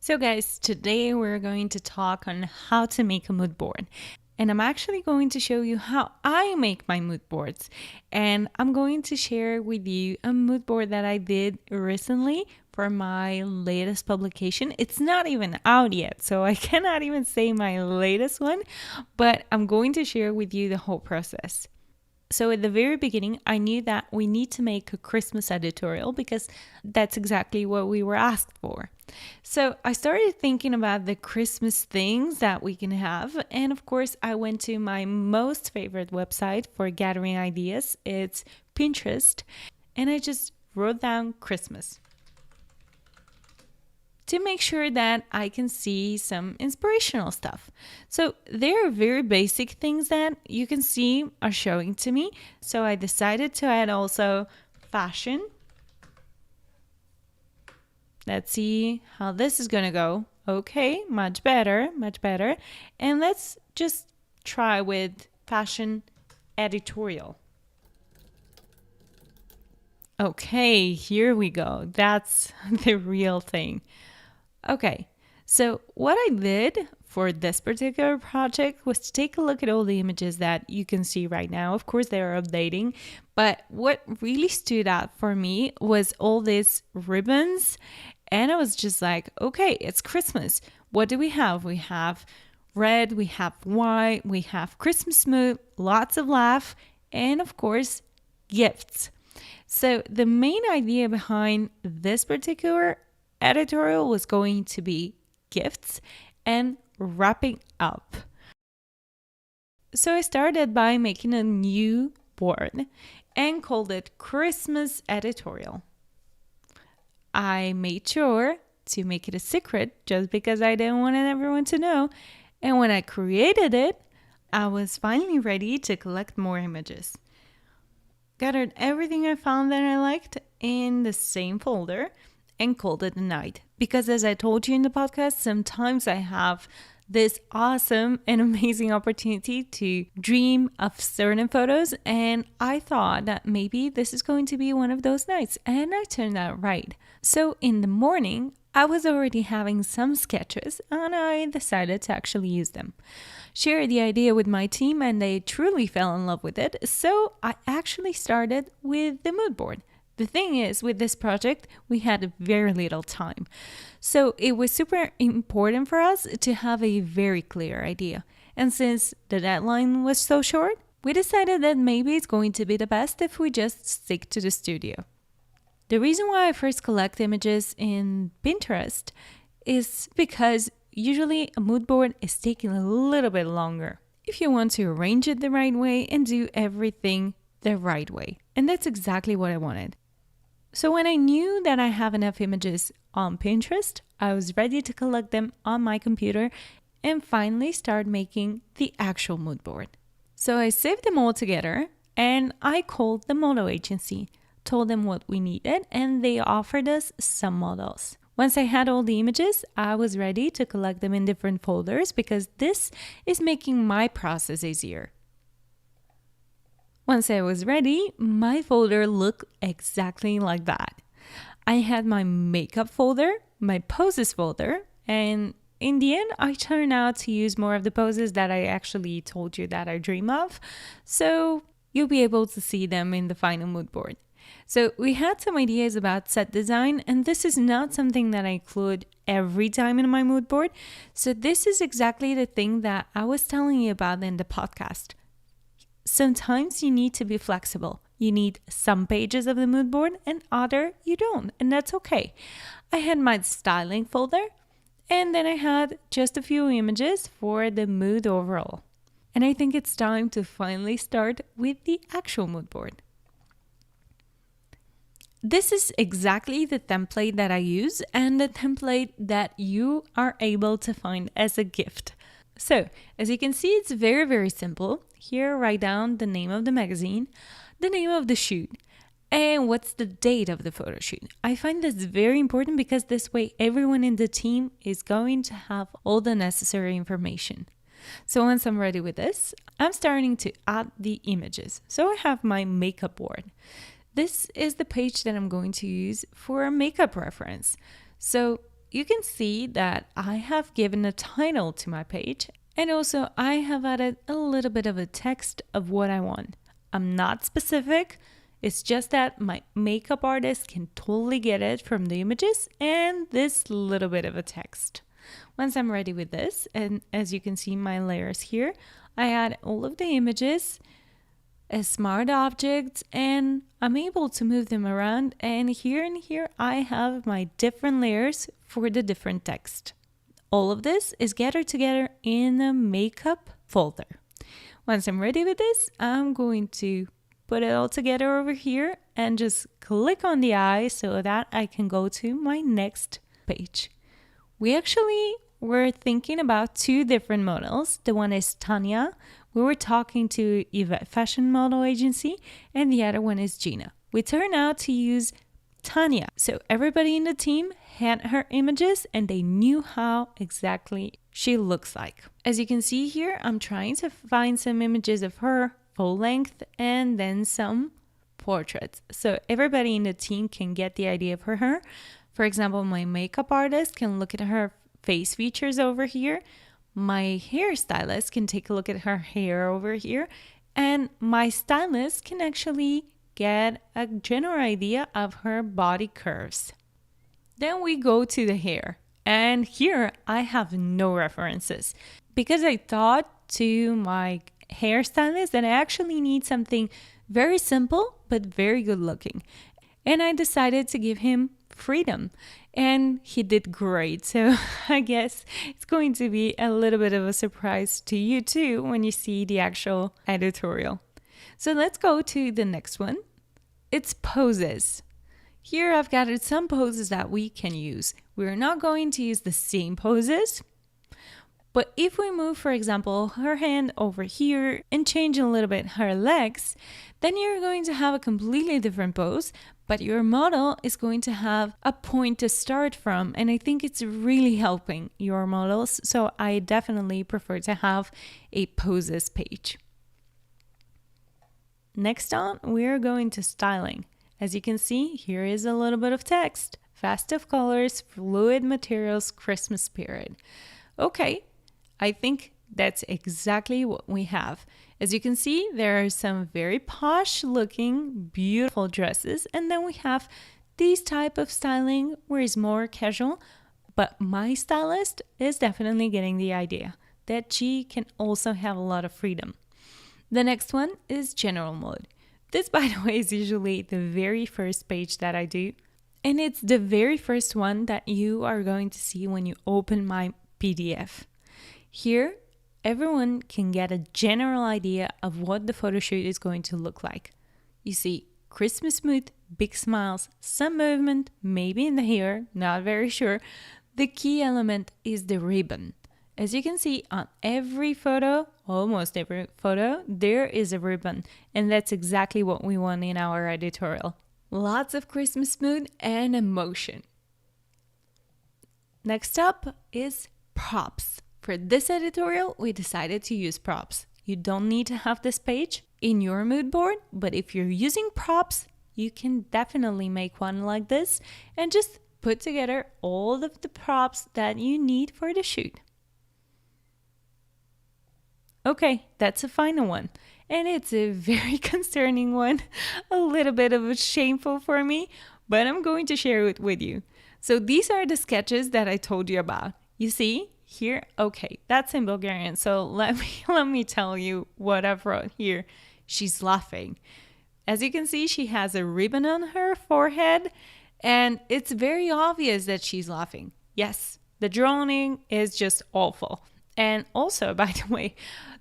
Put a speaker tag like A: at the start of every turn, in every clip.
A: So guys, today we're going to talk on how to make a mood board. And I'm actually going to show you how I make my mood boards. And I'm going to share with you a mood board that I did recently for my latest publication. It's not even out yet, so I cannot even say my latest one, but I'm going to share with you the whole process. So at the very beginning, I knew that we need to make a Christmas editorial because that's exactly what we were asked for. So I started thinking about the Christmas things that we can have. And of course, I went to my most favorite website for gathering ideas. It's Pinterest. And I just wrote down Christmas to make sure that I can see some inspirational stuff. So there are very basic things that you can see are showing to me. So I decided to add also fashion. Let's see how this is going to go. Okay, much better, much better. And let's just try with fashion editorial. Okay, here we go. That's the real thing. Okay, so what I did for this particular project was to take a look at all the images that you can see right now. Of course, they are updating, but what really stood out for me was all these ribbons. And I was just like, okay, it's Christmas. What do we have? We have red, we have white, we have Christmas mood, lots of laugh, and of course, gifts. So the main idea behind this particular editorial was going to be gifts and wrapping up. So I started by making a new board and called it Christmas Editorial. I made sure to make it a secret just because I didn't want everyone to know. And when I created it, I was finally ready to collect more images. Gathered everything I found that I liked in the same folder and called it a night. Because as I told you in the podcast, sometimes I have this awesome and amazing opportunity to dream of certain photos. And I thought that maybe this is going to be one of those nights. And I turned out right. So in the morning, I was already having some sketches and I decided to actually use them. Shared the idea with my team and they truly fell in love with it. So I actually started with the mood board. The thing is, with this project, we had very little time. So it was super important for us to have a very clear idea. And since the deadline was so short, we decided that maybe it's going to be the best if we just stick to the studio. The reason why I first collect images in Pinterest is because usually a mood board is taking a little bit longer if you want to arrange it the right way and do everything the right way. And that's exactly what I wanted. So when I knew that I have enough images on Pinterest, I was ready to collect them on my computer and finally start making the actual mood board. So I saved them all together and I called the model agency, told them what we needed, and they offered us some models. Once I had all the images, I was ready to collect them in different folders because this is making my process easier. Once I was ready, my folder looked exactly like that. I had my makeup folder, my poses folder, and in the end, I turned out to use more of the poses that I actually told you that I dream of. So you'll be able to see them in the final mood board. So we had some ideas about set design, and this is not something that I include every time in my mood board. So this is exactly the thing that I was telling you about in the podcast. Sometimes you need to be flexible. You need some pages of the mood board and other you don't, and that's okay. I had my styling folder and then I had just a few images for the mood overall. And I think it's time to finally start with the actual mood board. This is exactly the template that I use and the template that you are able to find as a gift. So, as you can see, it's very, very simple. Here, write down the name of the magazine, the name of the shoot, and what's the date of the photo shoot. I find this very important because this way everyone in the team is going to have all the necessary information. So once I'm ready with this, I'm starting to add the images. So I have my makeup board. This is the page that I'm going to use for a makeup reference. So you can see that I have given a title to my page, and also I have added a little bit of a text of what I want. I'm not specific. It's just that my makeup artist can totally get it from the images and this little bit of a text. Once I'm ready with this, and as you can see my layers here, I add all of the images as smart objects and I'm able to move them around, and here I have my different layers for the different text. All of this is gathered together in a makeup folder. Once I'm ready with this, I'm going to put it all together over here and just click on the eye so that I can go to my next page. We actually were thinking about two different models. The one is Tanya. We were talking to Yvette Fashion Model Agency, and the other one is Gina. We turned out to use Tanya. So everybody in the team had her images and they knew how exactly she looks like. As you can see here, I'm trying to find some images of her full length and then some portraits. So everybody in the team can get the idea of her. For example, my makeup artist can look at her face features over here. My hairstylist can take a look at her hair over here. And my stylist can actually get a general idea of her body curves. Then we go to the hair. And here I have no references because I thought to my hairstylist that I actually need something very simple but very good looking. And I decided to give him freedom. And he did great. So I guess it's going to be a little bit of a surprise to you too when you see the actual editorial. So let's go to the next one. It's poses. Here I've gathered some poses that we can use. We're not going to use the same poses. But if we move, for example, her hand over here and change a little bit her legs, then you're going to have a completely different pose, but your model is going to have a point to start from. And I think it's really helping your models. So I definitely prefer to have a poses page. Next on, we're going to styling. As you can see, here is a little bit of text. Fast of colors, fluid materials, Christmas spirit. Okay. I think that's exactly what we have. As you can see, there are some very posh looking, beautiful dresses. And then we have this type of styling where it's more casual. But my stylist is definitely getting the idea that she can also have a lot of freedom. The next one is general mode. This, by the way, is usually the very first page that I do. And it's the very first one that you are going to see when you open my PDF. Here, everyone can get a general idea of what the photo shoot is going to look like. You see Christmas mood, big smiles, some movement, maybe in the hair, not very sure. The key element is the ribbon. As you can see on every photo, almost every photo, there is a ribbon. And that's exactly what we want in our editorial. Lots of Christmas mood and emotion. Next up is props. For this editorial, we decided to use props. You don't need to have this page in your mood board, but if you're using props, you can definitely make one like this and just put together all of the props that you need for the shoot. Okay, that's a final one. And it's a very concerning one, a little bit of a shameful for me, but I'm going to share it with you. So these are the sketches that I told you about. You see? Here, okay, that's in Bulgarian. So let me tell you what I've wrote here. She's laughing. As you can see, she has a ribbon on her forehead, and it's very obvious that she's laughing. Yes, the drawing is just awful. And also, by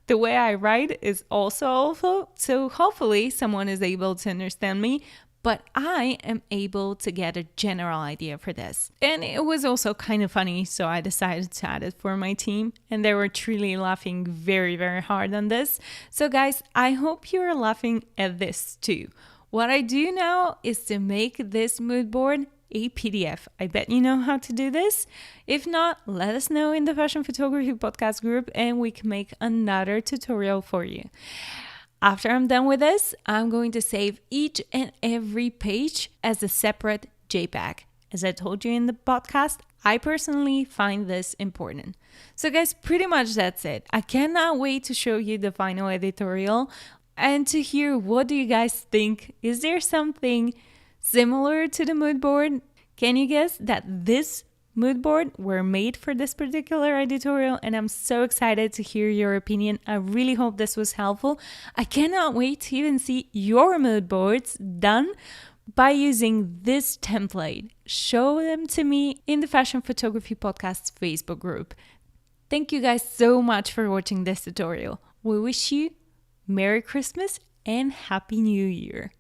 A: the way I write is also awful. So hopefully someone is able to understand me. But I am able to get a general idea for this. And it was also kind of funny, so I decided to add it for my team. And they were truly laughing very, very hard on this. So guys, I hope you're laughing at this too. What I do now is to make this mood board a PDF. I bet you know how to do this. If not, let us know in the Fashion Photography Podcast group and we can make another tutorial for you. After I'm done with this, I'm going to save each and every page as a separate JPEG. As I told you in the podcast, I personally find this important. So guys, pretty much that's it. I cannot wait to show you the final editorial and to hear what do you guys think. Is there something similar to the mood board? Can you guess that this mood board were made for this particular editorial? And I'm so excited to hear your opinion. I really hope this was helpful. I cannot wait to even see your mood boards done by using this template. Show them to me in the Fashion Photography Podcast's Facebook group. Thank you guys so much for watching this tutorial. We wish you Merry Christmas and Happy New Year.